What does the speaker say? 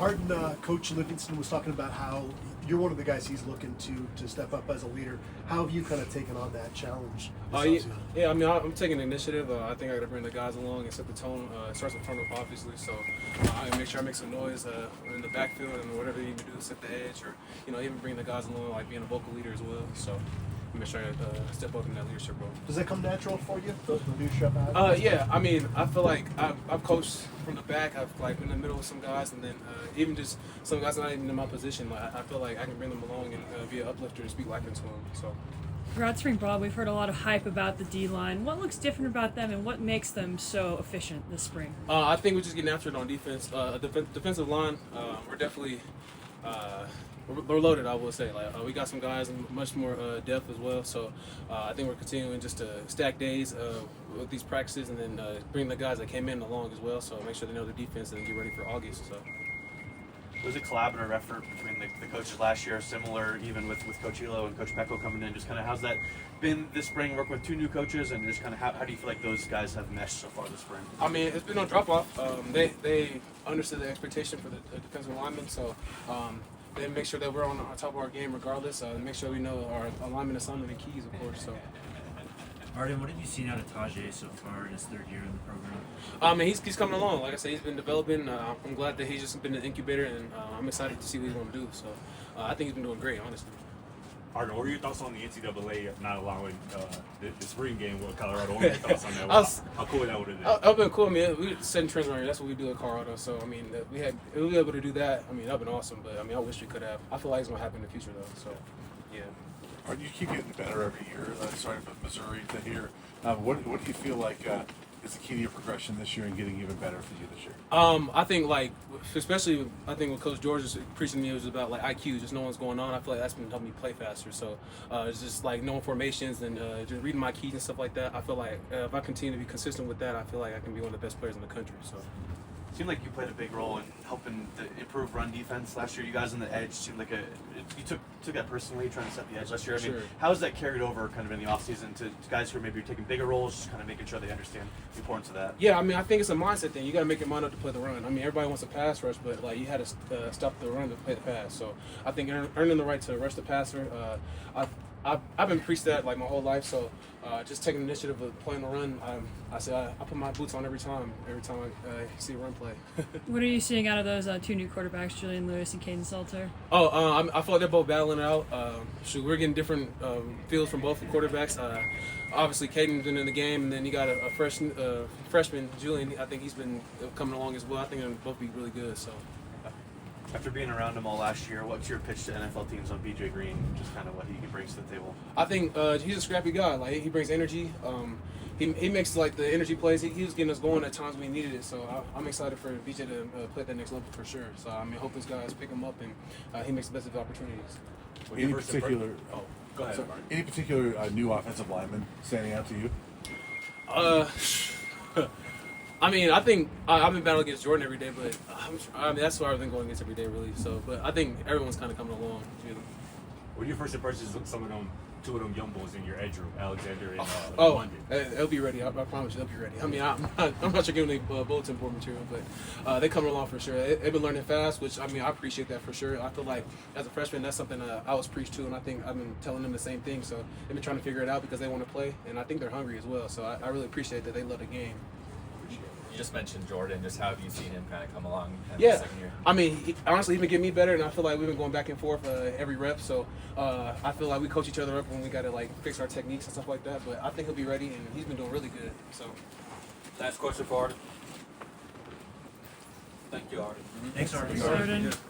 Arden, Coach Livingston was talking about how you're one of the guys he's looking to step up as a leader. How have you kind of taken on that challenge? Yeah, I mean, I'm taking the initiative. I think I got to bring the guys along and set the tone. It starts in front of, obviously, so I make sure I make some noise in the backfield and whatever you need to do to set the edge, or even bring the guys along, like being a vocal leader as well. So make sure I step up in that leadership role. Does that come natural for you, the leadership? Yeah, I mean, I feel like I've coached from the back. I've in the middle with some guys, and then even just some guys not even in my position. Like, I feel like I can bring them along and be an uplifter and speak life into them. So. Throughout spring ball, we've heard a lot of hype about the D-line. What looks different about them, and what makes them so efficient this spring? I think we're just getting after it on defense. Defensive line, we're definitely we're loaded, I will say. Like we got some guys and much more depth as well. So I think we're continuing just to stack days with these practices, and then bring the guys that came in along as well. So make sure they know the defense and get ready for August. So. It was a collaborative effort between the coaches last year, similar even with Coach Elo and Coach Pecco coming in. Just kind of how's that been this spring, working with two new coaches, and just kind of how do you feel like those guys have meshed so far this spring? I mean, it's been no drop-off. They understood the expectation for the defensive linemen, so they make sure that we're on top of our game regardless. Make sure we know our alignment assignment and keys, of course. So. Arden, what have you seen out of Tajay so far in his third year in the program? I mean, he's coming along. Like I said, he's been developing. I'm glad that he's just been an incubator, and I'm excited to see what he's going to do. So I think he's been doing great, honestly. Arden, what are your thoughts on the NCAA not allowing the spring game with Colorado? What are your thoughts on that? How cool that would have been? It's been cool. I mean, we're setting trends right here. That's what we do at Colorado. So, I mean, we were able to do that. I mean, that would have been awesome. But, I mean, I wish we could have. I feel like it's going to happen in the future, though. So, yeah. You keep getting better every year. Starting with Missouri to here. What do you feel like is the key to your progression this year and getting even better for you this year? I think especially what Coach George is preaching to me was about IQ, just knowing what's going on. I feel like that's been helping me play faster. So it's just knowing formations and just reading my keys and stuff like that. I feel like if I continue to be consistent with that, I feel like I can be one of the best players in the country. So. It seemed like you played a big role in helping the improve run defense last year. You guys on the edge seemed like you took that personally, trying to set the edge last year. I mean, how has that carried over kind of in the offseason to guys who are maybe taking bigger roles, just kind of making sure they understand the importance of that? Yeah, I mean, I think it's a mindset thing. You got to make your mind up to play the run. I mean, everybody wants a pass rush, but you had to stop the run to play the pass. So I think earning the right to rush the passer. I've been preached that my whole life, so just taking the initiative of playing the run, I put my boots on every time I see a run play. What are you seeing out of those two new quarterbacks, Julian Lewis and Caden Salter? I feel like they're both battling it out. We're getting different feels from both the quarterbacks. Obviously, Caden's been in the game, and then you got a freshman, Julian. I think he's been coming along as well. I think they'll both be really good. So. After being around him all last year, what's your pitch to NFL teams on BJ Green? Just kind of what he brings to the table. I think he's a scrappy guy. He brings energy. He makes the energy plays. He was getting us going at times when we needed it. So I'm excited for BJ to play at that next level for sure. So I mean, hope those guys pick him up and he makes the best of the opportunities. Any particular? Go ahead. Any particular new offensive lineman standing out to you? I mean, I think I've been battling against Jordan every day, but that's who I've been going against every day, really. So, but I think everyone's kind of coming along. What are your first impressions of two of them young boys in your edge group, Alexander and London? They'll be ready. I promise you, they'll be ready. I mean, I'm not sure giving any bulletin board material, but they're coming along for sure. They've been learning fast, which I appreciate that for sure. I feel like as a freshman, that's something I was preached to, and I think I've been telling them the same thing. So they've been trying to figure it out because they want to play, and I think they're hungry as well. So I really appreciate that they love the game. You just mentioned Jordan. Just how have you seen him kind of come along in the second year? I mean, honestly, he's been getting me better, and I feel like we've been going back and forth every rep. So I feel like we coach each other up when we got to fix our techniques and stuff like that. But I think he'll be ready, and he's been doing really good. So. Last question for Arden. Thank you, Arden. Thanks, Arden. Arden.